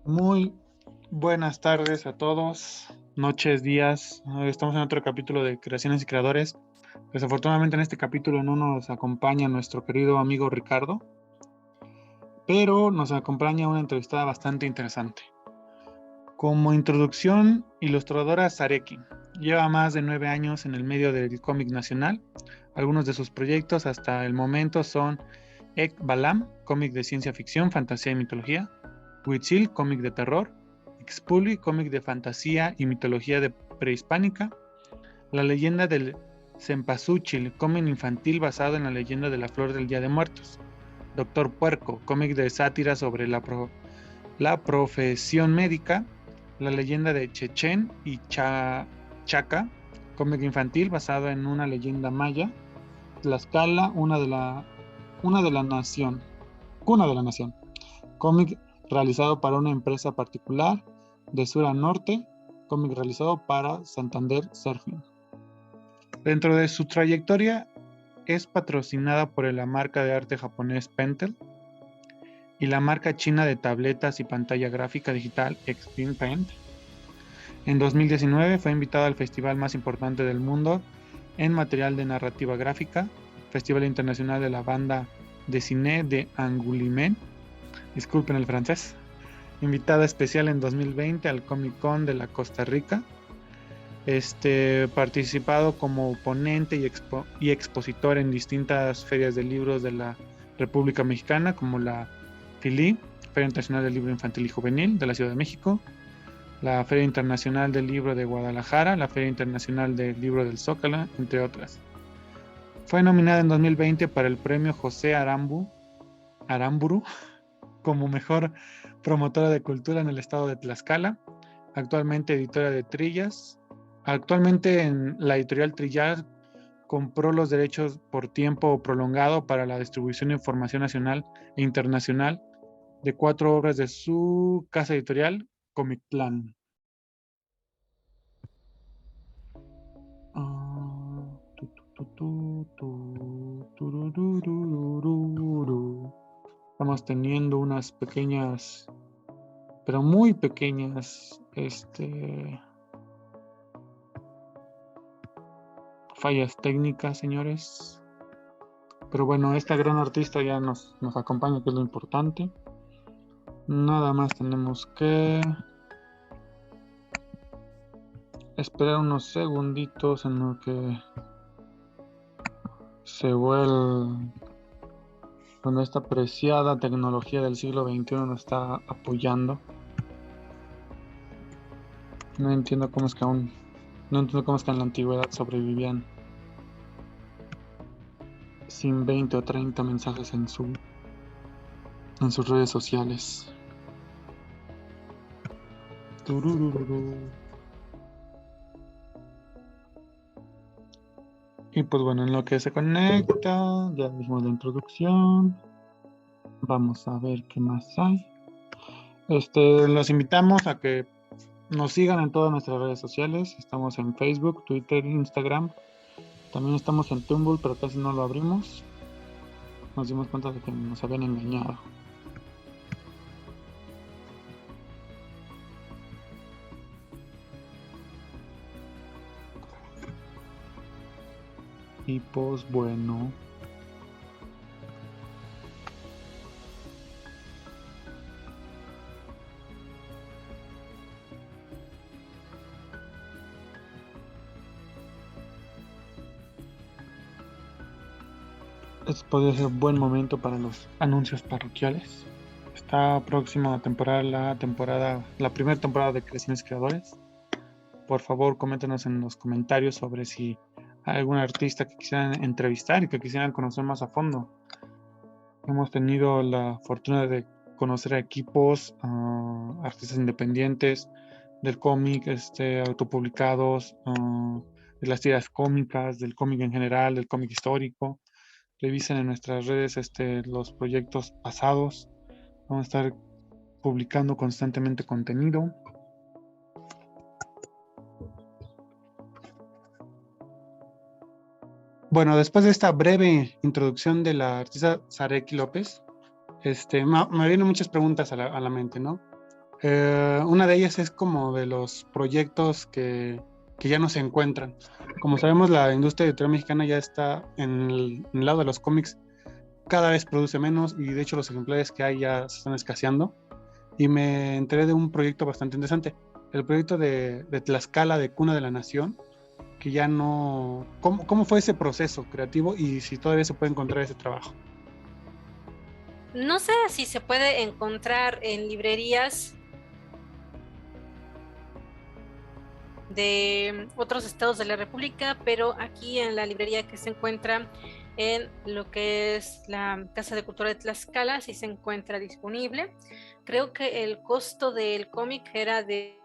Muy buenas tardes a todos, noches, días. Estamos en otro capítulo de Creaciones y Creadores. Desafortunadamente en este capítulo no nos acompaña nuestro querido amigo Ricardo, pero nos acompaña una entrevistada bastante interesante. Como introducción, ilustradora Sareki. Lleva más de 9 años en el medio del cómic nacional. Algunos de sus proyectos hasta el momento son Ek Balam, cómic de ciencia ficción, fantasía y mitología; Huitzil, cómic de terror; Xpuli, cómic de fantasía y mitología prehispánica; La leyenda del Cempasúchil, cómic infantil basado en la leyenda de la flor del Día de Muertos; Doctor Puerco, cómic de sátira sobre la profesión médica; La leyenda de Chechen y Chaca, cómic infantil basado en una leyenda maya; Tlaxcala, una de la nación, cuna de la nación, cómic realizado para una empresa particular de sur a norte; cómic realizado para Santander Surfing. Dentro de su trayectoria es patrocinada por la marca de arte japonés Pentel y la marca china de tabletas y pantalla gráfica digital Xpin Paint. En 2019 fue invitada al festival más importante del mundo en material de narrativa gráfica, Festival Internacional de la Banda de Cine de Angoulême, disculpen el francés. Invitada especial en 2020 al Comic Con de la Costa Rica. Participado como ponente y expositor en distintas ferias de libros de la República Mexicana, como la FILI, Feria Internacional del Libro Infantil y Juvenil de la Ciudad de México, la Feria Internacional del Libro de Guadalajara, la Feria Internacional del Libro del Zócalo, entre otras. Fue nominada en 2020 para el premio José Aramburu como mejor promotora de cultura en el estado de Tlaxcala. Actualmente editora de Trillas. Actualmente en la editorial Trillas compró los derechos por tiempo prolongado para la distribución de información nacional e internacional de 4 obras de su casa editorial, Comictlán. Estamos teniendo unas pequeñas, pero muy pequeñas, fallas técnicas, señores. Pero bueno, esta gran artista ya nos acompaña, que es lo importante. Nada más tenemos que esperar unos segunditos en lo que se vuelve, donde esta preciada tecnología del siglo XXI nos está apoyando. No entiendo cómo es que en la antigüedad sobrevivían sin 20 o 30 mensajes en sus redes sociales. Y pues bueno, en lo que se conecta, ya dijimos la introducción. Vamos a ver qué más hay. Los invitamos a que nos sigan en todas nuestras redes sociales. Estamos en Facebook, Twitter, Instagram. También estamos en Tumblr, pero casi no lo abrimos. Nos dimos cuenta de que nos habían engañado. Y pues bueno. Podría ser buen momento para los anuncios parroquiales. Está próxima a la primera temporada de Creaciones Creadores. Por favor, coméntenos en los comentarios sobre si hay algún artista que quisieran entrevistar y que quisieran conocer más a fondo. Hemos tenido la fortuna de conocer a equipos, artistas independientes del cómic, autopublicados, de las tiras cómicas, del cómic en general, del cómic histórico. Revisen en nuestras redes los proyectos pasados. Vamos a estar publicando constantemente contenido. Bueno, después de esta breve introducción de la artista Sareki López, me vienen muchas preguntas a la mente, ¿no? Una de ellas es como de los proyectos que ya no se encuentran. Como sabemos, la industria editorial mexicana ya está en el lado de los cómics, cada vez produce menos y de hecho los ejemplares que hay ya se están escaseando. Y me enteré de un proyecto bastante interesante, el proyecto de Tlaxcala, de Cuna de la Nación, que ya no... ¿Cómo fue ese proceso creativo y si todavía se puede encontrar ese trabajo? No sé si se puede encontrar en librerías de otros estados de la República, pero aquí en la librería que se encuentra en lo que es la Casa de Cultura de Tlaxcala sí se encuentra disponible. Creo que el costo del cómic era de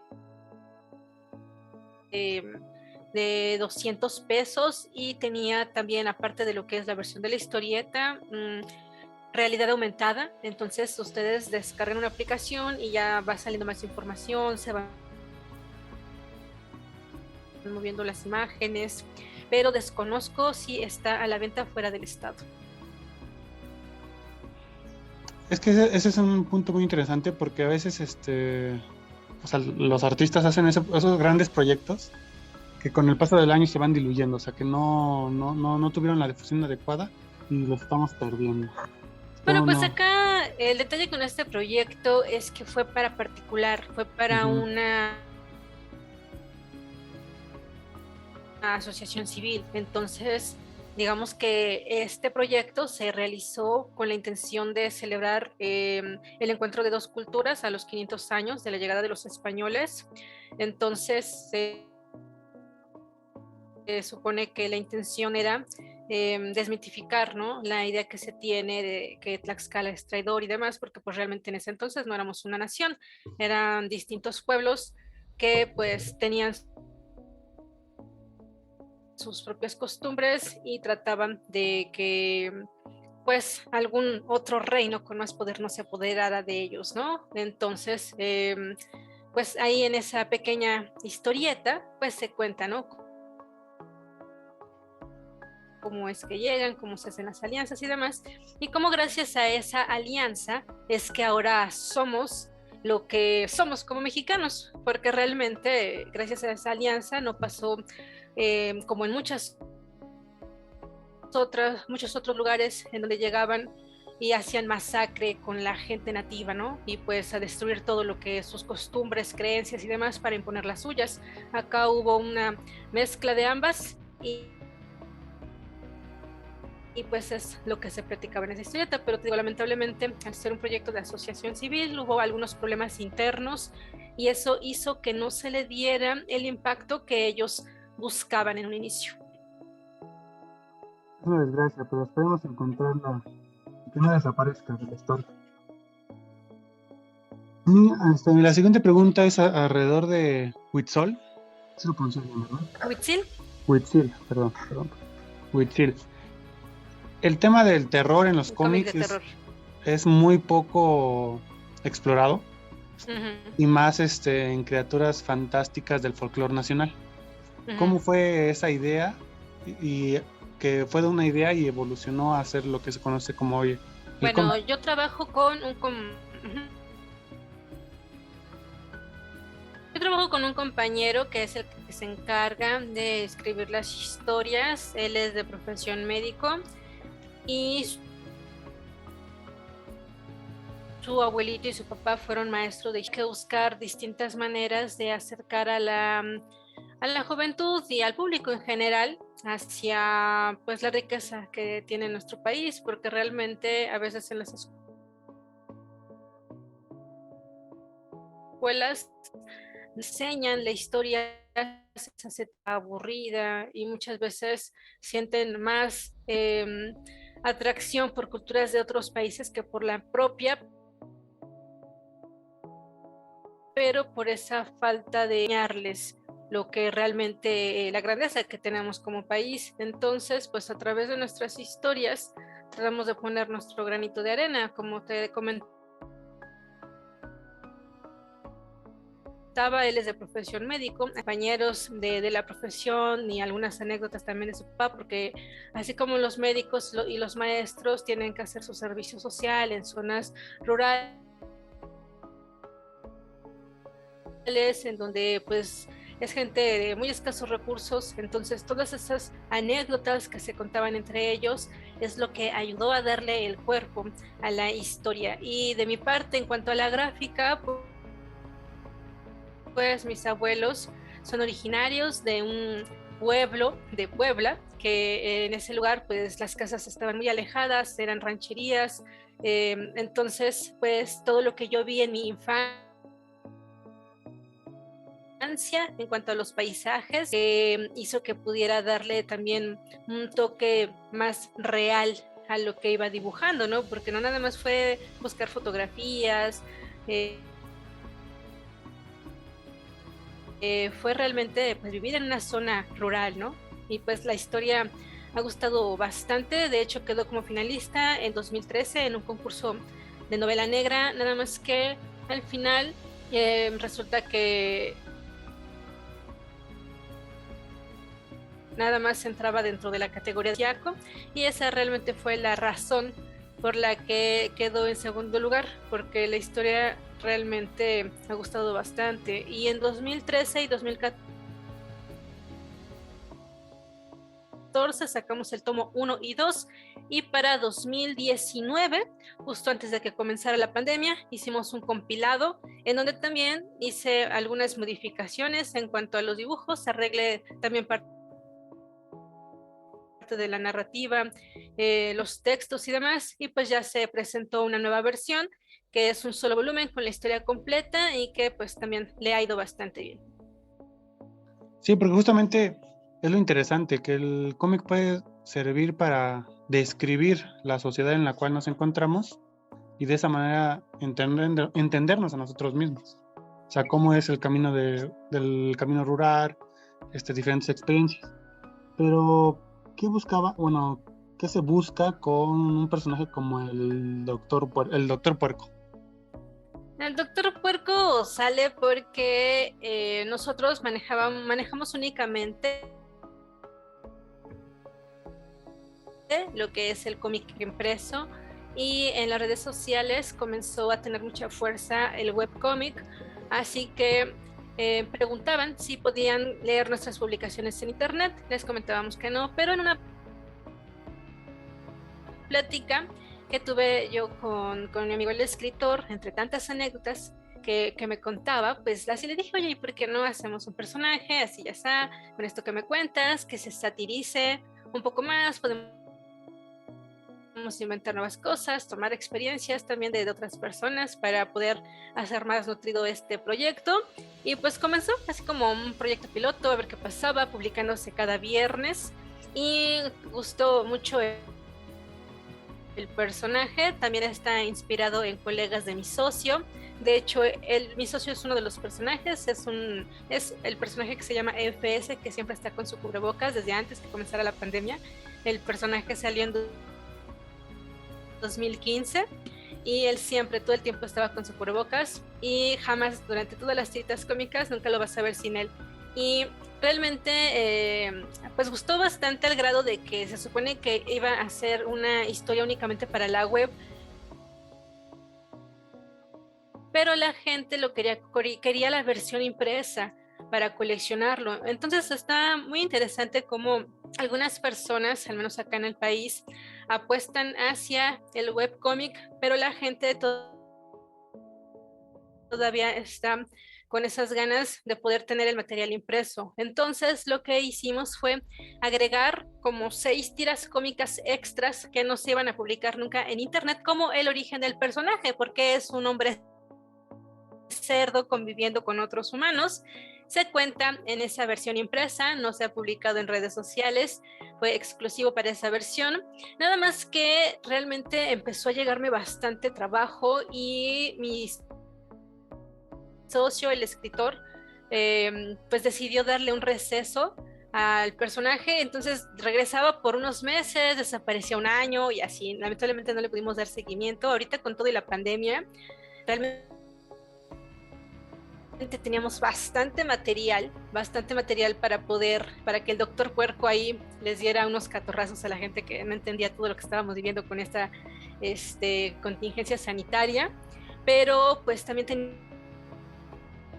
200 pesos y tenía también, aparte de lo que es la versión de la historieta, realidad aumentada. Entonces ustedes descargan una aplicación y ya va saliendo más información, se van moviendo las imágenes, pero desconozco si está a la venta fuera del estado. Es que ese es un punto muy interesante porque a veces o sea, los artistas hacen esos grandes proyectos que con el paso del año se van diluyendo, o sea, que no tuvieron la difusión adecuada y los estamos perdiendo. Bueno, Esto pues no. acá el detalle con este proyecto es que fue para particular, fue para Ujú. una asociación civil. Entonces, digamos que este proyecto se realizó con la intención de celebrar el encuentro de dos culturas a los 500 años de la llegada de los españoles. Entonces, se supone que la intención era desmitificar, ¿no?, la idea que se tiene de que Tlaxcala es traidor y demás, porque pues realmente en ese entonces no éramos una nación, eran distintos pueblos que pues tenían sus propias costumbres y trataban de que pues algún otro reino con más poder no se apoderara de ellos, ¿no? Entonces, pues ahí en esa pequeña historieta, pues se cuenta, ¿no?, cómo es que llegan, cómo se hacen las alianzas y demás, y cómo gracias a esa alianza es que ahora somos lo que somos como mexicanos, porque realmente gracias a esa alianza no pasó como en muchos otros lugares en donde llegaban y hacían masacre con la gente nativa, ¿no? Y pues a destruir todo lo que es sus costumbres, creencias y demás para imponer las suyas. Acá hubo una mezcla de ambas y pues es lo que se practicaba en esa historieta, pero te digo, lamentablemente, al ser un proyecto de asociación civil, hubo algunos problemas internos y eso hizo que no se le diera el impacto que ellos buscaban en un inicio. Es una desgracia, pero esperemos encontrarla y que no desaparezca de la historia. Y la siguiente pregunta es alrededor de Huitzol. Sí lo pronuncié bien, ¿verdad? Huitzil. Huitzil, perdón. Huitzil. El tema del terror en los Un cómic de cómics terror. es muy poco explorado y Uh-huh. más en criaturas fantásticas del folclore nacional. Uh-huh. ¿Cómo fue esa idea y que fue de una idea y evolucionó a ser lo que se conoce como hoy el cómic? Bueno, yo trabajo uh-huh. Yo trabajo con un compañero que es el que se encarga de escribir las historias. Él es de profesión médico y su abuelito y su papá fueron maestros de que buscar distintas maneras de acercar a la juventud y al público en general hacia pues la riqueza que tiene nuestro país, porque realmente a veces en las escuelas enseñan la historia, se hace aburrida y muchas veces sienten más atracción por culturas de otros países que por la propia, pero por esa falta de enseñarles lo que realmente la grandeza que tenemos como país. Entonces, pues a través de nuestras historias tratamos de poner nuestro granito de arena, como te comentaba. Él es de profesión médico, compañeros de la profesión y algunas anécdotas también de su papá, porque así como los médicos y los maestros tienen que hacer su servicio social en zonas rurales, en donde pues es gente de muy escasos recursos, entonces todas esas anécdotas que se contaban entre ellos es lo que ayudó a darle el cuerpo a la historia. Y de mi parte, en cuanto a la gráfica, pues mis abuelos son originarios de un pueblo de Puebla, que en ese lugar pues las casas estaban muy alejadas, eran rancherías, entonces pues todo lo que yo vi en mi infancia en cuanto a los paisajes hizo que pudiera darle también un toque más real a lo que iba dibujando, ¿no? Porque no nada más fue buscar fotografías, fue realmente pues vivir en una zona rural, ¿no? Y pues la historia ha gustado bastante, de hecho quedó como finalista en 2013 en un concurso de novela negra, nada más que al final resulta que nada más entraba dentro de la categoría de Yaco, y esa realmente fue la razón por la que quedó en segundo lugar, porque la historia realmente ha gustado bastante. Y en 2013 y 2014 sacamos el tomo 1 y 2, y para 2019, justo antes de que comenzara la pandemia, hicimos un compilado en donde también hice algunas modificaciones en cuanto a los dibujos, arreglé también parte de la narrativa, los textos y demás, y pues ya se presentó una nueva versión que es un solo volumen con la historia completa y que pues también le ha ido bastante bien. Sí, porque justamente es lo interesante, que el cómic puede servir para describir la sociedad en la cual nos encontramos y de esa manera entendernos a nosotros mismos. O sea, cómo es el camino del camino rural, diferentes experiencias. Pero, ¿qué buscaba? Bueno, ¿qué se busca con un personaje como el Doctor Puerco? El Doctor Puerco sale porque nosotros manejamos únicamente lo que es el cómic impreso, y en las redes sociales comenzó a tener mucha fuerza el webcómic, así que preguntaban si podían leer nuestras publicaciones en internet, les comentábamos que no, pero en una plática que tuve yo con mi amigo el escritor, entre tantas anécdotas que me contaba, pues así le dije, oye, ¿y por qué no hacemos un personaje así ya está, con esto que me cuentas, que se satirice un poco más, podemos inventar nuevas cosas, tomar experiencias también de otras personas para poder hacer más nutrido este proyecto? Y pues comenzó así como un proyecto piloto, a ver qué pasaba, publicándose cada viernes, y gustó mucho el personaje. También está inspirado en colegas de mi socio. De hecho, mi socio es uno de los personajes, es el personaje que se llama EFS, que siempre está con su cubrebocas desde antes que comenzara la pandemia. El personaje salió en 2015 y él siempre, todo el tiempo estaba con su cubrebocas, y jamás durante todas las citas cómicas nunca lo vas a ver sin él. Y realmente pues gustó bastante, al grado de que se supone que iba a ser una historia únicamente para la web, pero la gente lo quería la versión impresa para coleccionarlo. Entonces está muy interesante cómo algunas personas, al menos acá en el país, apuestan hacia el webcómic, pero la gente todavía está con esas ganas de poder tener el material impreso. Entonces lo que hicimos fue agregar como 6 tiras cómicas extras que no se iban a publicar nunca en internet, como el origen del personaje, porque es un hombre cerdo conviviendo con otros humanos. Se cuenta en esa versión impresa, no se ha publicado en redes sociales, fue exclusivo para esa versión. Nada más que realmente empezó a llegarme bastante trabajo, y mi socio, el escritor, pues decidió darle un receso al personaje. Entonces regresaba por unos meses, desaparecía un año y así. Lamentablemente no le pudimos dar seguimiento. Ahorita con todo y la pandemia, realmente teníamos bastante material para que el Doctor Puerco ahí les diera unos catorrazos a la gente que no entendía todo lo que estábamos viviendo con esta contingencia sanitaria. Pero pues también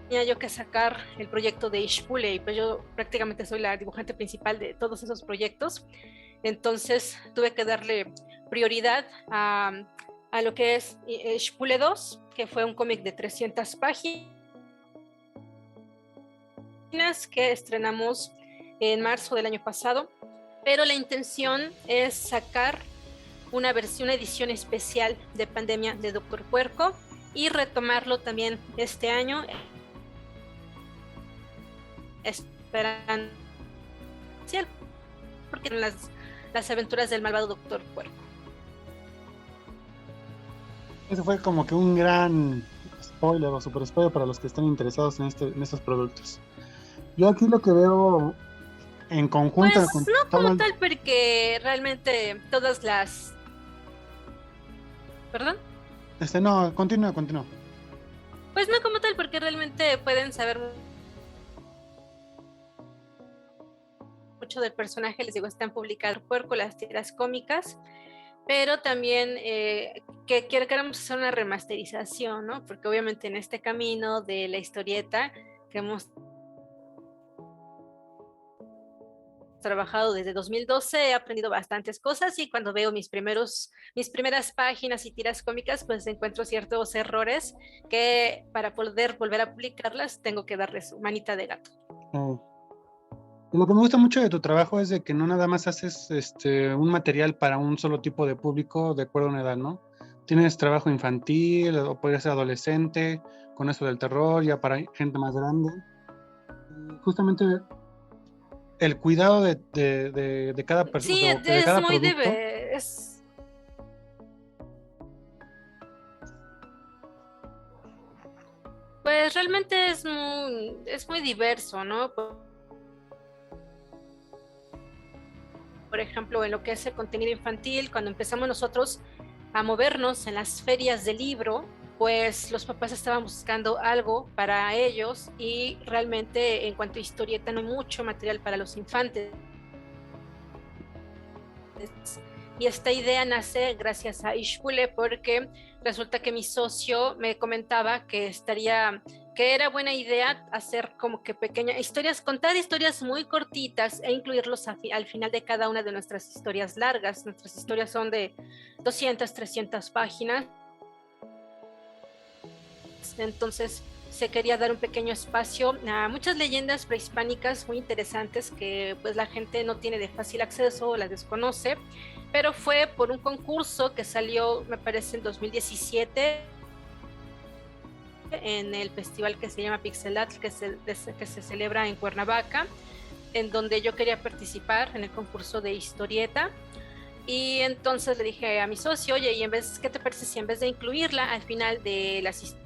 tenía yo que sacar el proyecto de Ishpule y pues yo prácticamente soy la dibujante principal de todos esos proyectos. Entonces tuve que darle prioridad a lo que es Ishpule 2, que fue un cómic de 300 páginas que estrenamos en marzo del año pasado, pero la intención es sacar una edición especial de Pandemia de Doctor Puerco y retomarlo también este año, esperando porque las aventuras del malvado Doctor Puerco. Eso fue como que un gran spoiler o super spoiler para los que están interesados en estos productos. Yo aquí lo que veo en conjunto pues con no como tal, porque realmente todas las... ¿Perdón? No, continúa. Pues no como tal, porque realmente pueden saber mucho del personaje, les digo, están publicadas Puerco, las tiras cómicas, pero también que queremos hacer una remasterización, ¿no? Porque obviamente en este camino de la historieta que hemos trabajado desde 2012, he aprendido bastantes cosas y cuando veo mis primeras páginas y tiras cómicas, pues encuentro ciertos errores que para poder volver a publicarlas tengo que darles su manita de gato. Lo que me gusta mucho de tu trabajo es de que no nada más haces un material para un solo tipo de público de acuerdo a una edad, ¿no? Tienes trabajo infantil o puede ser adolescente, con eso del terror, ya para gente más grande. Y justamente el cuidado de cada persona, Sí, de es cada muy producto. Pues realmente es muy diverso, ¿no? Por ejemplo, en lo que es el contenido infantil, cuando empezamos nosotros a movernos en las ferias de libro, pues los papás estaban buscando algo para ellos y realmente en cuanto a historieta no hay mucho material para los infantes. Y esta idea nace gracias a Ishbule porque resulta que mi socio me comentaba que era buena idea hacer como que pequeñas historias, contar historias muy cortitas e incluirlos al final de cada una de nuestras historias largas. Nuestras historias son de 200, 300 páginas. Entonces se quería dar un pequeño espacio a muchas leyendas prehispánicas muy interesantes que pues la gente no tiene de fácil acceso o las desconoce, pero fue por un concurso que salió, me parece, en 2017 en el festival que se llama Pixelatl, que se celebra en Cuernavaca, en donde yo quería participar en el concurso de historieta. Y entonces le dije a mi socio, oye, ¿qué te parece si en vez de incluirla al final de las historias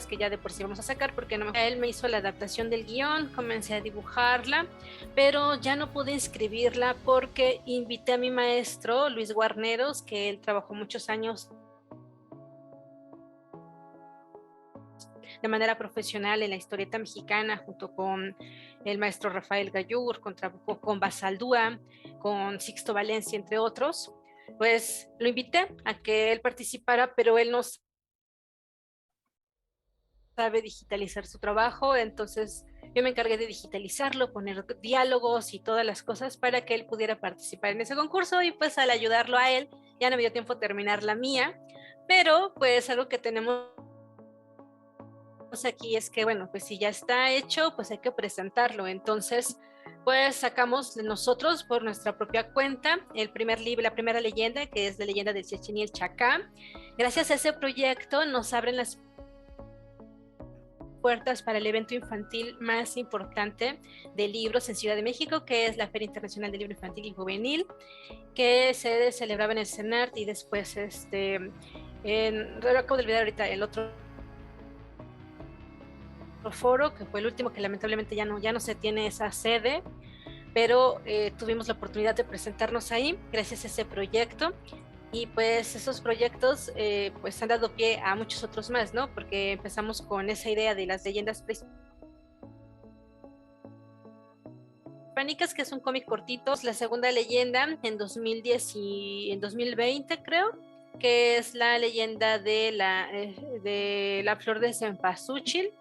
que ya de por sí vamos a sacar, porque no él me hizo la adaptación del guión, comencé a dibujarla, pero ya no pude inscribirla porque invité a mi maestro Luis Guarneros, que él trabajó muchos años de manera profesional en la historieta mexicana, junto con el maestro Rafael Gallur, trabajó con Basaldúa, con Sixto Valencia, entre otros. Pues lo invité a que él participara, pero él no sabe digitalizar su trabajo, entonces yo me encargué de digitalizarlo, poner diálogos y todas las cosas para que él pudiera participar en ese concurso y pues al ayudarlo a él ya no me dio tiempo terminar la mía, pero pues algo que tenemos aquí es que bueno, pues si ya está hecho, pues hay que presentarlo, entonces pues sacamos nosotros por nuestra propia cuenta el primer libro, la primera leyenda, que es la leyenda de Chichen y el Chacá. Gracias a ese proyecto nos abren las puertas para el evento infantil más importante de libros en Ciudad de México, que es la Feria Internacional del Libro Infantil y Juvenil, que se celebraba en el CENART y después acabo de olvidar ahorita el otro foro, que fue el último, que lamentablemente ya no se tiene esa sede, pero tuvimos la oportunidad de presentarnos ahí gracias a ese proyecto. Y pues esos proyectos pues han dado pie a muchos otros más, ¿no? Porque empezamos con esa idea de las leyendas prehispánicas, que es un cómic cortito. La segunda leyenda en 2010 y en 2020, creo. que es la leyenda de la flor de cempasúchil,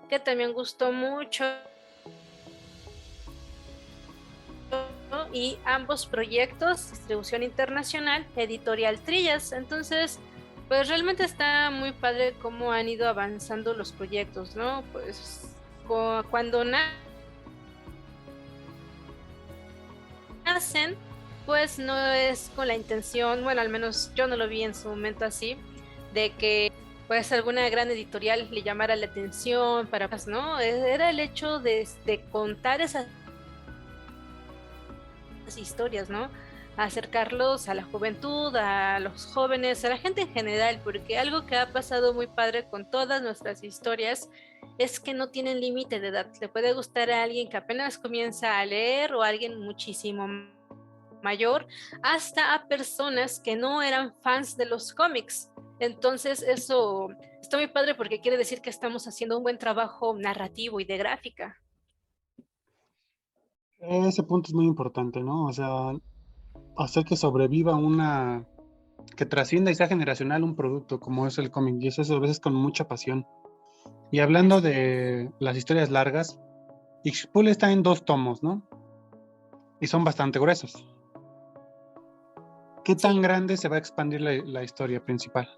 que también gustó mucho. Y ambos proyectos, distribución internacional, editorial Trillas. Entonces, pues realmente está muy padre cómo han ido avanzando los proyectos, ¿no? Pues cuando nacen, pues no es con la intención, bueno, al menos yo no lo vi en su momento así, de que pues alguna gran editorial le llamara la atención para, pues, ¿no? Era el hecho de contar esas historias, ¿no? Acercarlos a la juventud, a los jóvenes, a la gente en general, porque algo que ha pasado muy padre con todas nuestras historias es que no tienen límite de edad. Le puede gustar a alguien que apenas comienza a leer o a alguien muchísimo mayor, hasta a personas que no eran fans de los cómics. Entonces eso está muy padre porque quiere decir que estamos haciendo un buen trabajo narrativo y de gráfica. Ese punto es muy importante, ¿no? O sea, hacer que sobreviva que trascienda y sea generacional un producto como es el cómic, y eso es a veces con mucha pasión. Y hablando Así es. de las historias largas, Ixpul está en 2 tomos, ¿no? Y son bastante gruesos. ¿Qué tan Sí, grande se va a expandir la historia principal?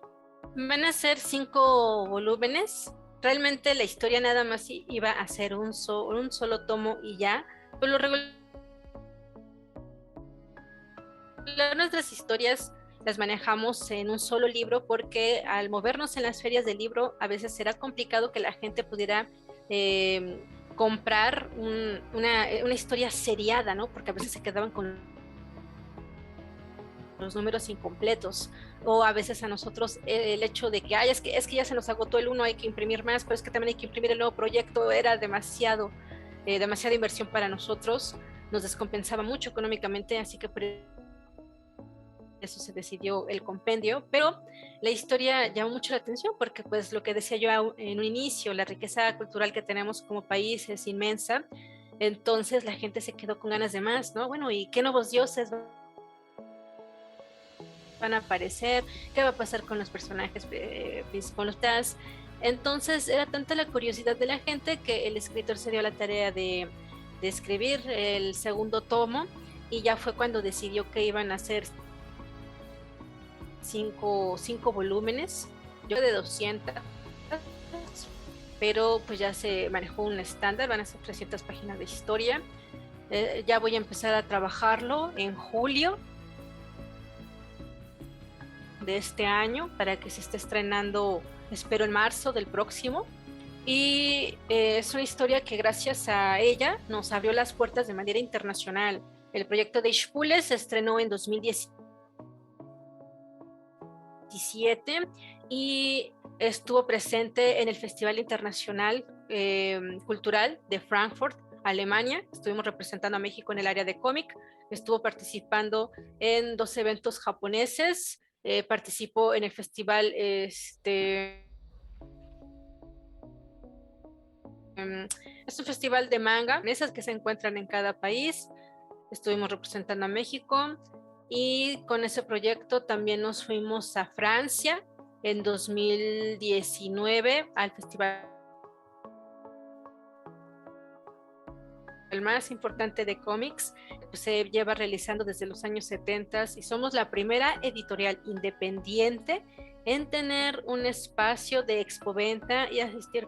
van a ser 5 volúmenes. Realmente la historia nada más iba a ser un solo tomo y ya. Por lo regular, nuestras historias las manejamos en un solo libro porque al movernos en las ferias del libro a veces era complicado que la gente pudiera comprar una historia seriada, ¿no? Porque a veces se quedaban con los números incompletos, o a veces a nosotros el hecho de que, ay, es que ya se nos agotó el uno, hay que imprimir más, pero es que también hay que imprimir el nuevo proyecto, era demasiada inversión para nosotros, nos descompensaba mucho económicamente, así que por eso se decidió el compendio, pero la historia llama mucho la atención porque pues lo que decía yo en un inicio, la riqueza cultural que tenemos como país es inmensa, entonces la gente se quedó con ganas de más, ¿no? Bueno, ¿y qué nuevos dioses van a aparecer? ¿Qué va a pasar con los personajes principales? Entonces era tanta la curiosidad de la gente que el escritor se dio la tarea de escribir el segundo tomo y ya fue cuando decidió que iban a hacer 5 volúmenes, yo de 200, pero pues ya se manejó un estándar, van a ser 300 páginas de historia. Ya voy a empezar a trabajarlo en julio de este año para que se esté estrenando, espero en marzo del próximo. Y es una historia que gracias a ella nos abrió las puertas de manera internacional. El proyecto de Ishpule se estrenó en 2017 y estuvo presente en el Festival Internacional Cultural de Frankfurt, Alemania. Estuvimos representando a México en el área de cómic. Estuvo participando en 2 eventos japoneses. Participó en el festival es un festival de manga, esas que se encuentran en cada país. Estuvimos representando a México y con ese proyecto también nos fuimos a Francia en 2019 al festival más importante de cómics, pues se lleva realizando desde los años 70 y somos la primera editorial independiente en tener un espacio de expoventa y asistir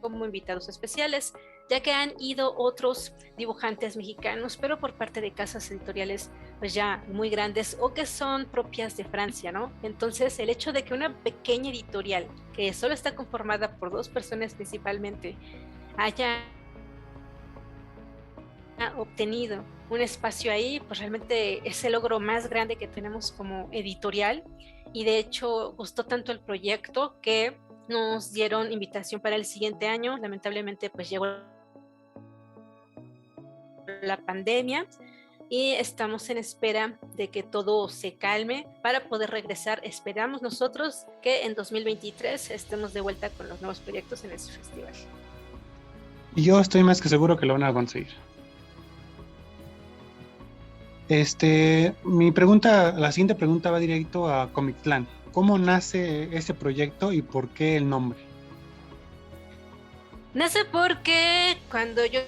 como invitados especiales, ya que han ido otros dibujantes mexicanos, pero por parte de casas editoriales pues ya muy grandes o que son propias de Francia, ¿no? Entonces el hecho de que una pequeña editorial que solo está conformada por 2 personas principalmente haya obtenido un espacio ahí, pues realmente es el logro más grande que tenemos como editorial y de hecho gustó tanto el proyecto que nos dieron invitación para el siguiente año. Lamentablemente pues llegó la pandemia y estamos en espera de que todo se calme para poder regresar. Esperamos nosotros que en 2023 estemos de vuelta con los nuevos proyectos en este festival. Y yo estoy más que seguro que lo van a conseguir. La siguiente pregunta va directo a Comictlán. ¿Cómo nace ese proyecto y por qué el nombre? Nace porque cuando yo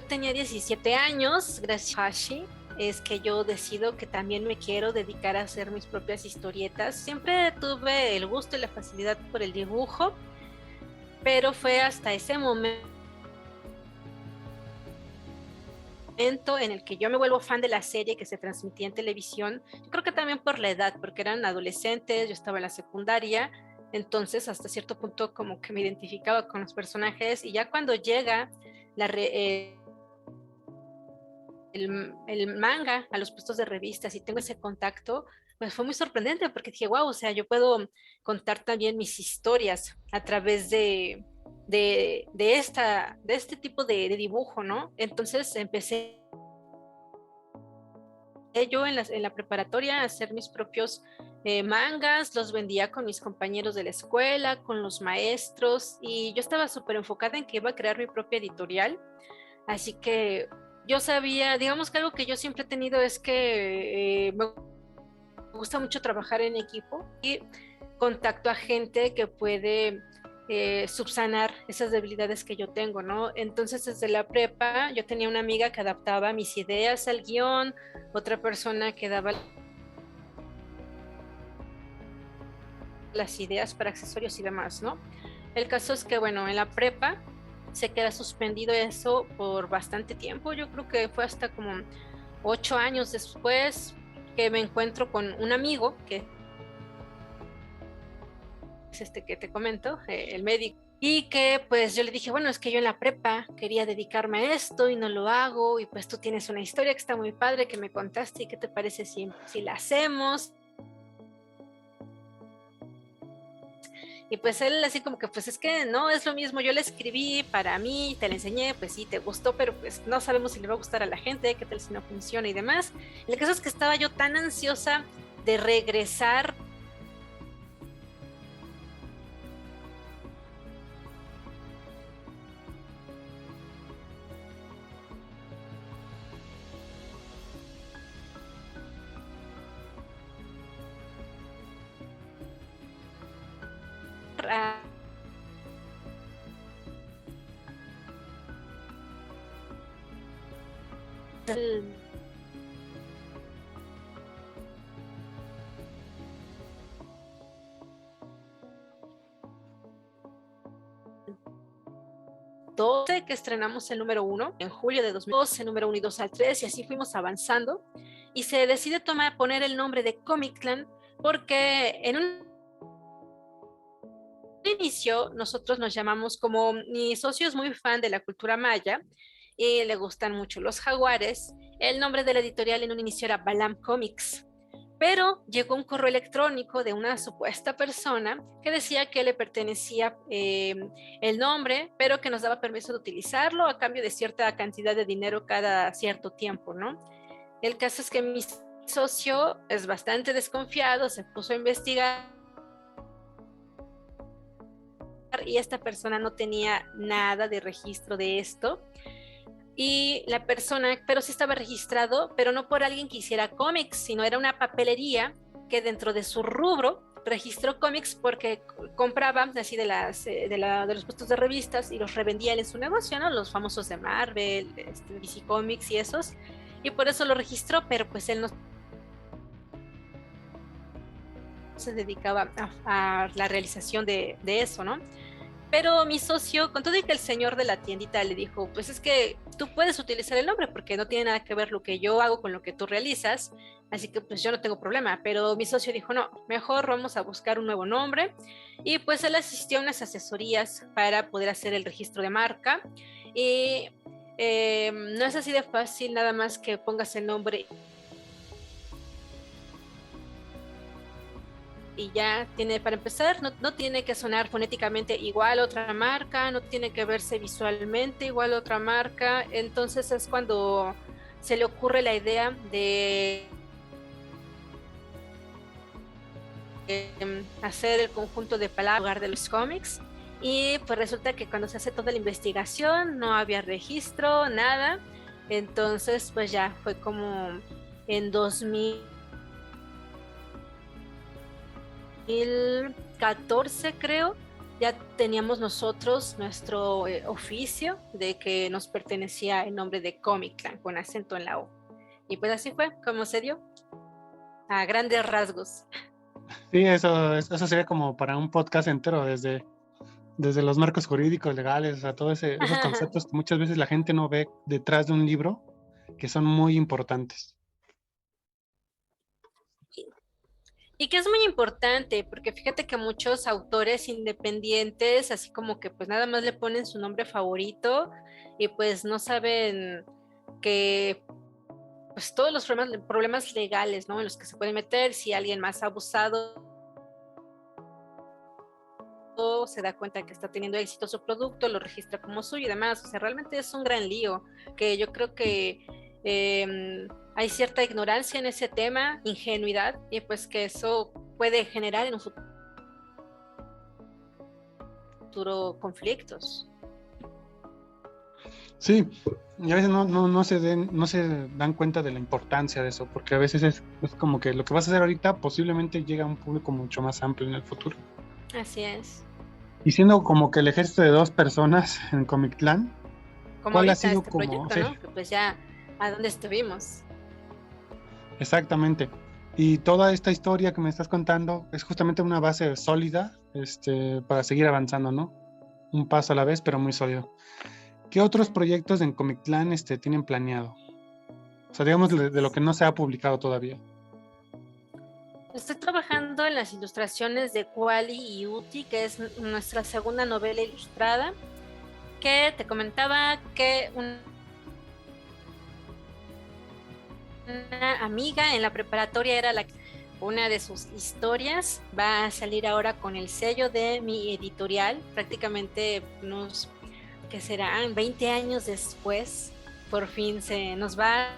tenía 17 años, gracias a Hashi, es que yo decido que también me quiero dedicar a hacer mis propias historietas. Siempre tuve el gusto y la facilidad por el dibujo, pero fue hasta ese momento en el que yo me vuelvo fan de la serie que se transmitía en televisión. Yo creo que también por la edad, porque eran adolescentes, yo estaba en la secundaria, entonces hasta cierto punto como que me identificaba con los personajes, y ya cuando llega el manga a los puestos de revistas y tengo ese contacto, pues fue muy sorprendente porque dije, wow, o sea, yo puedo contar también mis historias a través de este tipo de dibujo, ¿no? Entonces empecé yo en la preparatoria a hacer mis propios mangas, los vendía con mis compañeros de la escuela, con los maestros, y yo estaba súper enfocada en que iba a crear mi propia editorial. Así que yo sabía, digamos que algo que yo siempre he tenido es que me gusta mucho trabajar en equipo y contacto a gente que puede subsanar esas debilidades que yo tengo, ¿no? Entonces, desde la prepa, yo tenía una amiga que adaptaba mis ideas al guión, otra persona que daba las ideas para accesorios y demás, ¿no? El caso es que, bueno, en la prepa se queda suspendido eso por bastante tiempo. Yo creo que fue hasta como 8 años después que me encuentro con un amigo que es este que te comento, el médico, y que pues yo le dije, bueno, es que yo en la prepa quería dedicarme a esto y no lo hago, y pues tú tienes una historia que está muy padre que me contaste, y qué te parece si la hacemos. Y pues él así como que, pues es que no es lo mismo, yo le escribí para mí, te la enseñé, pues sí, te gustó, pero pues no sabemos si le va a gustar a la gente, qué tal si no funciona y demás. El caso es que estaba yo tan ansiosa de regresar a 12 que estrenamos el número 1 en julio de 2012, el número 1 y 2 al 3, y así fuimos avanzando, y se decide poner el nombre de Comic Clan porque en un inicio nosotros nos llamamos, como mi socio es muy fan de la cultura maya y le gustan mucho los jaguares, el nombre de la editorial en un inicio era Balam Comics. Pero llegó un correo electrónico de una supuesta persona que decía que le pertenecía el nombre, pero que nos daba permiso de utilizarlo a cambio de cierta cantidad de dinero cada cierto tiempo, ¿no? El caso es que mi socio es bastante desconfiado, se puso a investigar y esta persona no tenía nada de registro de esto. Y la persona, pero sí estaba registrado, pero no por alguien que hiciera cómics, sino era una papelería que dentro de su rubro registró cómics porque compraba así de los puestos de revistas y los revendía en su negocio, ¿no? Los famosos de Marvel, DC Comics y esos. Y por eso lo registró, pero pues él no se dedicaba a la realización de eso, ¿no? Pero mi socio, con todo y que el señor de la tiendita le dijo, pues es que tú puedes utilizar el nombre porque no tiene nada que ver lo que yo hago con lo que tú realizas, así que pues yo no tengo problema. Pero mi socio dijo, no, mejor vamos a buscar un nuevo nombre. Y pues él asistió a unas asesorías para poder hacer el registro de marca. Y no es así de fácil, nada más que pongas el nombre y ya tiene, para empezar, no tiene que sonar fonéticamente igual a otra marca, no tiene que verse visualmente igual a otra marca. Entonces es cuando se le ocurre la idea de hacer el conjunto de palabras en lugar de los cómics, Y pues resulta que cuando se hace toda la investigación no había registro, nada. Entonces pues ya fue como en 2014 creo, ya teníamos nosotros nuestro oficio de que nos pertenecía el nombre de Comic Clan con acento en la O. Y pues así fue como se dio, a grandes rasgos. Sí, eso sería como para un podcast entero, desde los marcos jurídicos, legales, a todos esos conceptos que muchas veces la gente no ve detrás de un libro, que son muy importantes. Y que es muy importante, porque fíjate que muchos autores independientes, así como que pues nada más le ponen su nombre favorito y pues no saben que pues todos los problemas legales, ¿no? En los que se pueden meter, si alguien más ha abusado, se da cuenta que está teniendo éxito su producto, lo registra como suyo y demás. O sea, realmente es un gran lío, que yo creo que hay cierta ignorancia en ese tema, ingenuidad, y pues que eso puede generar en un futuro conflictos. Sí, y a veces no se dan cuenta de la importancia de eso, porque a veces es como que lo que vas a hacer ahorita posiblemente llega a un público mucho más amplio en el futuro. Así es. Y siendo como que el ejército de 2 personas en Comic Clan, Como ¿cuál ha ahorita sido este como, proyecto, sí, ¿no? Que pues ya a dónde estuvimos. exactamente? Y toda esta historia que me estás contando es justamente una base sólida, para seguir avanzando, ¿no? Un paso a la vez, pero muy sólido. ¿Qué otros proyectos en Comic Clan tienen planeado? O sea, digamos de lo que no se ha publicado todavía. Estoy trabajando en las ilustraciones de Quali y Uti, que es nuestra segunda novela ilustrada, que te comentaba que una amiga en la preparatoria era una de sus historias. Va a salir ahora con el sello de mi editorial, prácticamente unos, que serán 20 años después, por fin se nos va a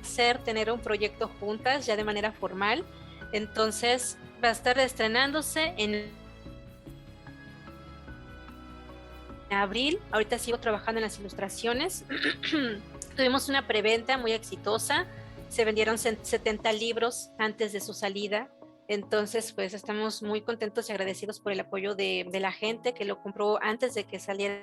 hacer tener un proyecto juntas ya de manera formal. Entonces va a estar estrenándose en abril. Ahorita sigo trabajando en las ilustraciones. Tuvimos una preventa muy exitosa. Se vendieron 70 libros antes de su salida. Entonces, pues estamos muy contentos y agradecidos por el apoyo de la gente que lo compró antes de que saliera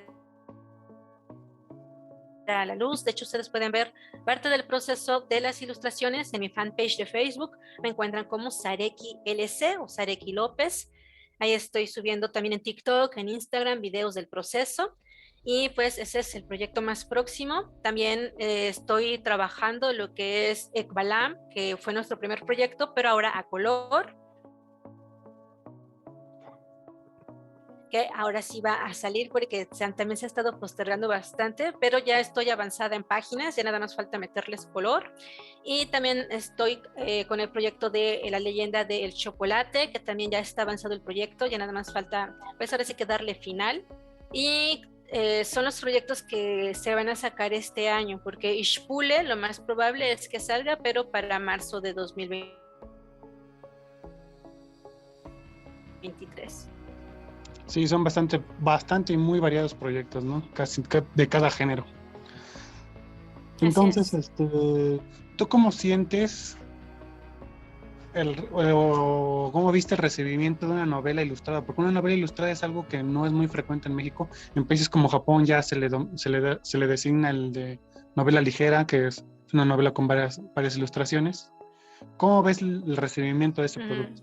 a la luz. De hecho, ustedes pueden ver parte del proceso de las ilustraciones en mi fanpage de Facebook. Me encuentran como Sareki LC o Sareki López. Ahí estoy subiendo también en TikTok, en Instagram, videos del proceso. Y pues ese es el proyecto más próximo. También estoy trabajando lo que es Ekbalam, que fue nuestro primer proyecto, pero ahora a color, que ahora sí va a salir porque también se ha estado postergando bastante, pero ya estoy avanzada en páginas, ya nada más falta meterles color. Y también estoy con el proyecto de la leyenda del chocolate, que también ya está avanzado el proyecto, ya nada más falta, pues ahora sí que darle final. Y son los proyectos que se van a sacar este año, porque Ishpule lo más probable es que salga, pero para marzo de 2023. Sí, son bastante y muy variados proyectos, ¿no? Casi de cada género. Así Entonces, es. ¿tú cómo sientes o cómo viste el recibimiento de una novela ilustrada? Porque una novela ilustrada es algo que no es muy frecuente en México. En países como Japón ya se le designa el de novela ligera, que es una novela con varias ilustraciones. ¿Cómo ves el recibimiento de ese producto?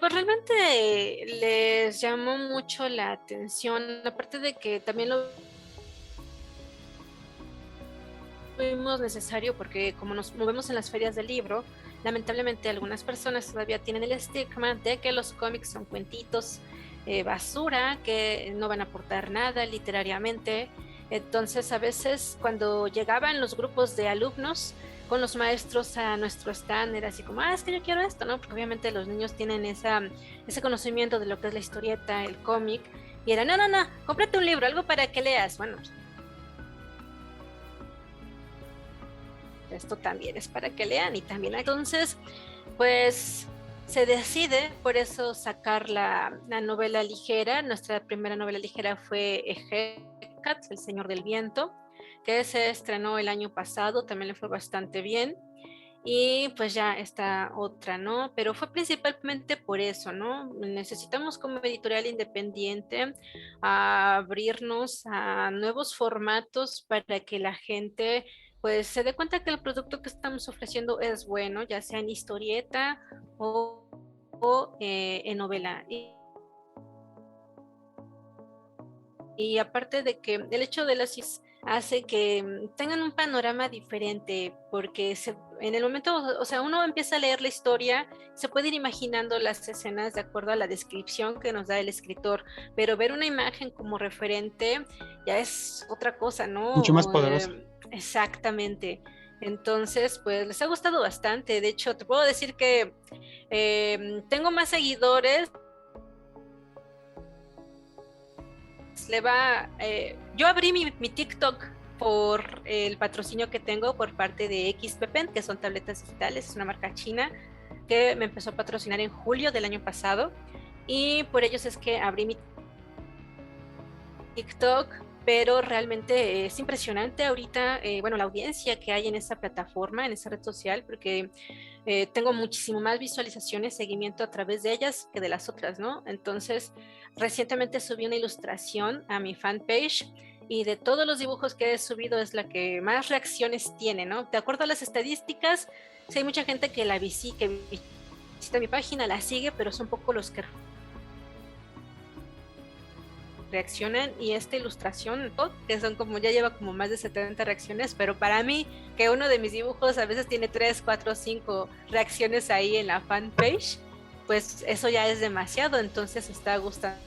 Pues realmente les llamó mucho la atención, aparte de que también lo vimos necesario porque como nos movemos en las ferias del libro, lamentablemente algunas personas todavía tienen el estigma de que los cómics son cuentitos basura, que no van a aportar nada literariamente. Entonces a veces cuando llegaban los grupos de alumnos con los maestros a nuestro stand era así como, es que yo quiero esto, ¿no? Porque obviamente los niños tienen ese conocimiento de lo que es la historieta, el cómic, y era, no, cómprate un libro, algo para que leas. Bueno, esto también es para que lean y también entonces pues se decide por eso sacar la novela ligera. Nuestra primera novela ligera fue Ejecats, El Señor del Viento, que se estrenó el año pasado, también le fue bastante bien. Y pues ya está otra, ¿no? Pero fue principalmente por eso, ¿no? Necesitamos como editorial independiente abrirnos a nuevos formatos para que la gente pues se dé cuenta que el producto que estamos ofreciendo es bueno, ya sea en historieta o en novela. Y aparte de que el hecho de las hace que tengan un panorama diferente, porque en el momento, o sea, uno empieza a leer la historia, se puede ir imaginando las escenas de acuerdo a la descripción que nos da el escritor, pero ver una imagen como referente ya es otra cosa, Mucho más ¿no? poderosa. Exactamente. Entonces, pues les ha gustado bastante. De hecho, te puedo decir que tengo más seguidores. Yo abrí mi TikTok por el patrocinio que tengo por parte de XPPen, que son tabletas digitales, es una marca china que me empezó a patrocinar en julio del año pasado, y por ellos es que abrí mi TikTok, pero realmente es impresionante ahorita, bueno, la audiencia que hay en esa plataforma, en esa red social, porque tengo muchísimo más visualizaciones, seguimiento a través de ellas que de las otras, ¿no? Entonces, recientemente subí una ilustración a mi fanpage y de todos los dibujos que he subido es la que más reacciones tiene, ¿no? De acuerdo a las estadísticas, sí hay mucha gente que que visita mi página, la sigue, pero son poco los que reaccionan, y esta ilustración, que son como, ya lleva como más de 70 reacciones, pero para mí, que uno de mis dibujos a veces tiene 3, 4, 5 reacciones ahí en la fanpage, pues eso ya es demasiado, entonces está gustando.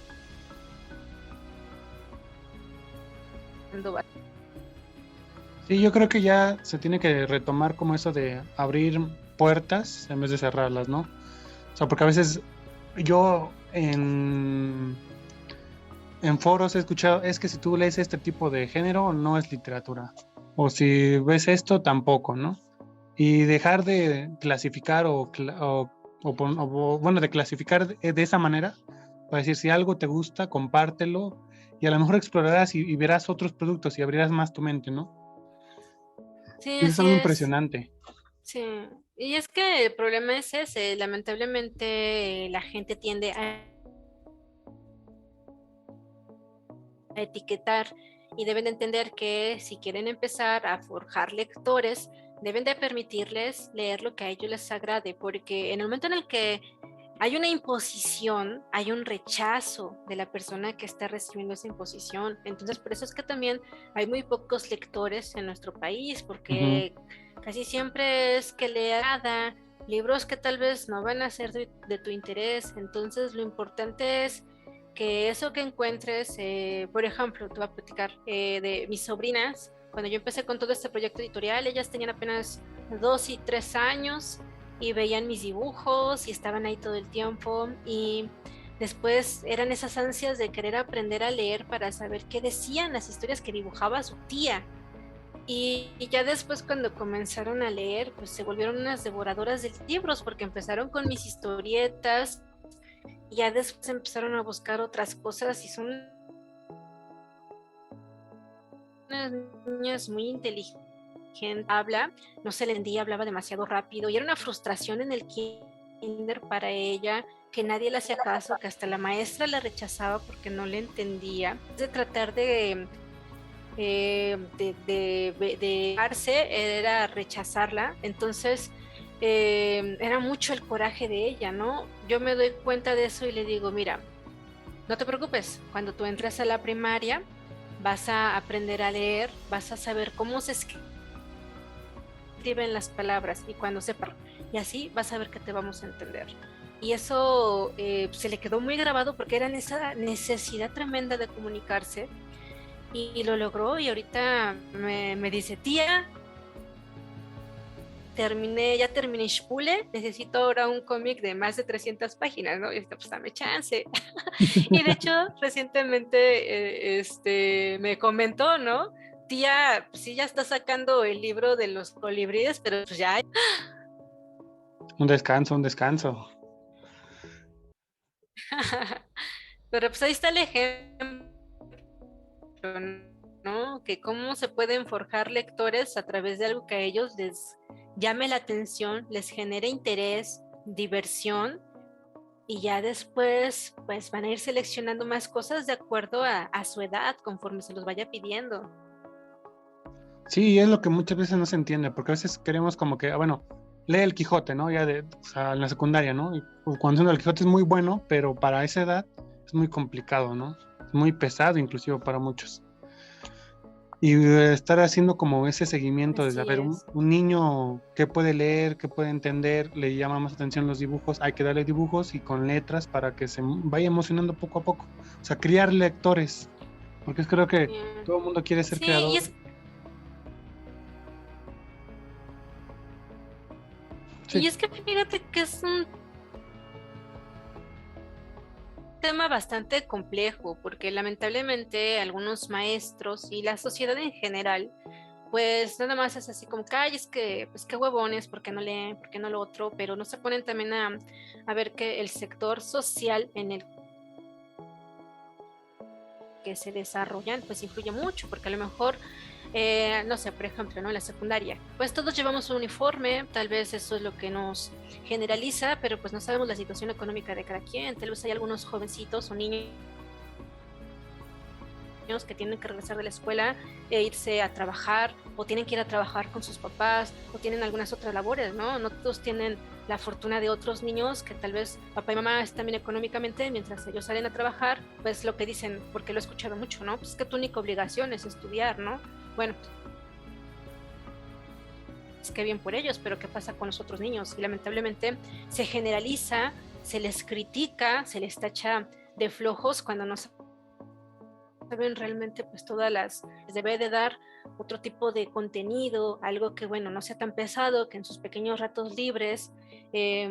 Sí, yo creo que ya se tiene que retomar como eso de abrir puertas en vez de cerrarlas, ¿no? O sea, porque a veces yo en foros he escuchado, es que si tú lees este tipo de género no es literatura, o si ves esto tampoco, ¿no? Y dejar de clasificar bueno, de clasificar de esa manera, para decir, si algo te gusta, compártelo, y a lo mejor explorarás y verás otros productos y abrirás más tu mente, ¿no? Sí, Y eso es así algo es. impresionante. Sí, y es que el problema es ese, lamentablemente la gente tiende a etiquetar, y deben de entender que si quieren empezar a forjar lectores, deben de permitirles leer lo que a ellos les agrade, porque en el momento en el que hay una imposición, hay un rechazo de la persona que está recibiendo esa imposición. Entonces, por eso es que también hay muy pocos lectores en nuestro país, Uh-huh. porque casi siempre es que le agrada libros que tal vez no van a ser de tu interés. Entonces, lo importante es que eso que encuentres, por ejemplo, te voy a platicar de mis sobrinas. Cuando yo empecé con todo este proyecto editorial, ellas tenían apenas 2 y 3 años y veían mis dibujos y estaban ahí todo el tiempo, y después eran esas ansias de querer aprender a leer para saber qué decían las historias que dibujaba su tía. Y ya después cuando comenzaron a leer, pues se volvieron unas devoradoras de libros, porque empezaron con mis historietas y ya después empezaron a buscar otras cosas, y son unas niñas muy inteligentes. No se le entendía, hablaba demasiado rápido y era una frustración en el kinder para ella, que nadie le hacía caso, que hasta la maestra la rechazaba porque no le entendía. De tratar de darse, era rechazarla. Entonces era mucho el coraje de ella, ¿no? Yo me doy cuenta de eso y le digo, mira, no te preocupes, cuando tú entres a la primaria vas a aprender a leer, vas a saber cómo se escriben las palabras, y cuando sepa, y así vas a ver que te vamos a entender. Y eso se le quedó muy grabado, porque era esa necesidad tremenda de comunicarse, y lo logró. Y ahorita me dice, tía, ya terminé Shpule, necesito ahora un cómic de más de 300 páginas, ¿no? Y pues dame chance. Y de hecho, recientemente me comentó, ¿no? Tía, sí, ya está sacando el libro de los colibríes, pero pues ya. Un descanso, un descanso. Pero pues ahí está el ejemplo, ¿no? Que cómo se pueden forjar lectores a través de algo que a ellos les llame la atención, les genere interés, diversión, y ya después pues van a ir seleccionando más cosas de acuerdo a su edad, conforme se los vaya pidiendo. Sí, es lo que muchas veces no se entiende, porque a veces queremos como que, bueno, lee el Quijote, ¿no? Ya de, o sea, en la secundaria, ¿no? Y pues, cuando el Quijote es muy bueno, pero para esa edad es muy complicado, ¿no? Es muy pesado inclusive para muchos. Y estar haciendo como ese seguimiento de Así saber es. un niño qué puede leer, qué puede entender, le llama más atención los dibujos, hay que darle dibujos y con letras para que se vaya emocionando poco a poco. O sea, criar lectores, porque es creo que Bien. todo el mundo quiere ser Sí, creador. Sí, y es que fíjate que es un tema bastante complejo, porque lamentablemente algunos maestros y la sociedad en general, pues nada más es así como que, ay, es que, pues qué huevones, ¿por qué no leen? ¿Por qué no lo otro? Pero no se ponen también a ver que el sector social en el que se desarrollan, pues influye mucho, porque a lo mejor, no sé, por ejemplo, ¿no? En la secundaria, pues todos llevamos un uniforme, tal vez eso es lo que nos generaliza, pero pues no sabemos la situación económica de cada quien, tal vez hay algunos jovencitos o niños que tienen que regresar de la escuela e irse a trabajar, o tienen que ir a trabajar con sus papás, o tienen algunas otras labores, ¿no? No todos tienen la fortuna de otros niños que tal vez papá y mamá están bien económicamente, mientras ellos salen a trabajar, pues lo que dicen, porque lo he escuchado mucho, ¿no? Pues que tu única obligación es estudiar, ¿no? Bueno, pues qué bien por ellos, pero ¿qué pasa con los otros niños? Y lamentablemente se generaliza, se les critica, se les tacha de flojos cuando no saben realmente pues todas las, les debe de dar otro tipo de contenido, algo que bueno, no sea tan pesado, que en sus pequeños ratos libres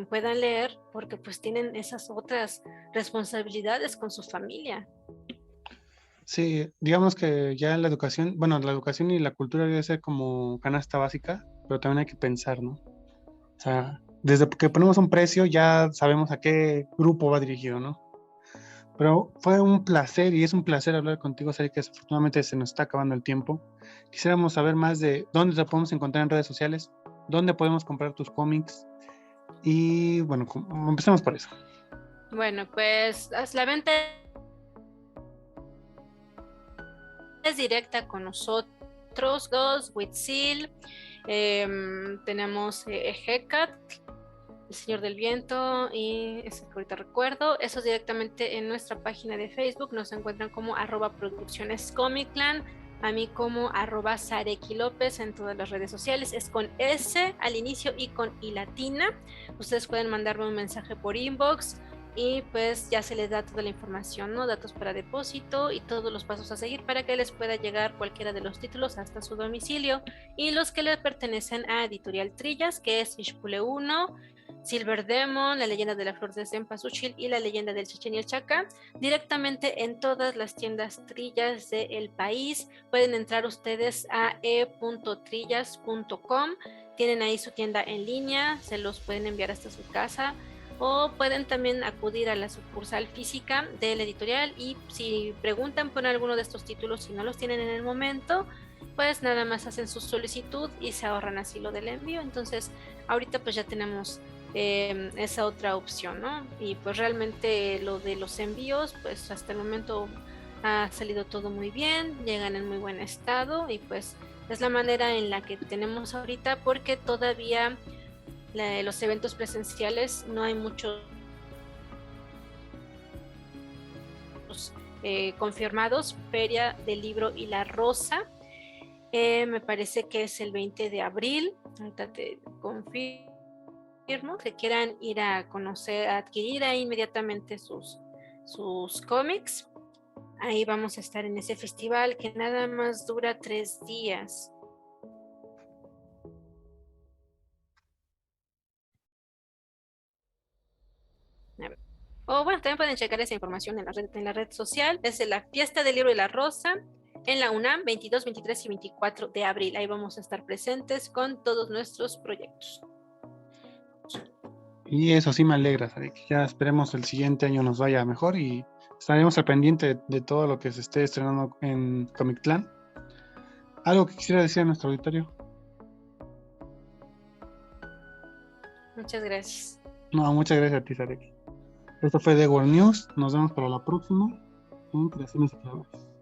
puedan leer, porque pues tienen esas otras responsabilidades con su familia. sí, digamos que ya la educación, bueno, la educación y la cultura debe ser como canasta básica, pero también hay que pensar, ¿no? O sea, desde que ponemos un precio ya sabemos a qué grupo va dirigido, ¿no? Pero fue un placer y es un placer hablar contigo, Sari, que desafortunadamente se nos está acabando el tiempo. Quisiéramos saber más de dónde te podemos encontrar en redes sociales, dónde podemos comprar tus cómics y bueno, empecemos por eso. Bueno, pues la venta es directa con nosotros, dos, Witsil, tenemos Hecat, El Señor del Viento y eso que ahorita recuerdo. Eso es directamente en nuestra página de Facebook. Nos encuentran como @producciones Comicland. A mí como @Sareki López en todas las redes sociales. Es con S al inicio y con I latina. Ustedes pueden mandarme un mensaje por inbox y pues ya se les da toda la información, ¿no? Datos para depósito y todos los pasos a seguir para que les pueda llegar cualquiera de los títulos hasta su domicilio. Y los que le pertenecen a Editorial Trillas, que es Ishpule 1, Silver Demon, La Leyenda de la Flor de Cempasúchil y La Leyenda del Chichen y el Chaca, directamente en todas las tiendas Trillas del país. Pueden entrar ustedes a e.trillas.com, tienen ahí su tienda en línea, se los pueden enviar hasta su casa, o pueden también acudir a la sucursal física de la editorial y si preguntan por alguno de estos títulos y no los tienen en el momento, pues nada más hacen su solicitud y se ahorran así lo del envío. Entonces ahorita pues ya tenemos esa otra opción, ¿no? Y pues realmente lo de los envíos, pues hasta el momento ha salido todo muy bien, llegan en muy buen estado y pues es la manera en la que tenemos ahorita porque todavía los eventos presenciales no hay muchos confirmados. Feria del Libro y la Rosa, me parece que es el 20 de abril, ahorita te confirmo, que quieran ir a conocer, a adquirir ahí inmediatamente sus cómics. Ahí vamos a estar en ese festival que nada más dura 3 días. O bueno, también pueden checar esa información en la red social. Es la Fiesta del Libro y la Rosa en la UNAM, 22, 23 y 24 de abril. Ahí vamos a estar presentes con todos nuestros proyectos. Y eso sí me alegra, Sarek. Ya esperemos el siguiente año nos vaya mejor y estaremos al pendiente de todo lo que se esté estrenando en Comic Clan. ¿Algo que quisiera decir a nuestro auditorio? Muchas gracias. No, muchas gracias a ti, Sarek. Esto fue The World News. Nos vemos para la próxima en Creaciones y Creadores.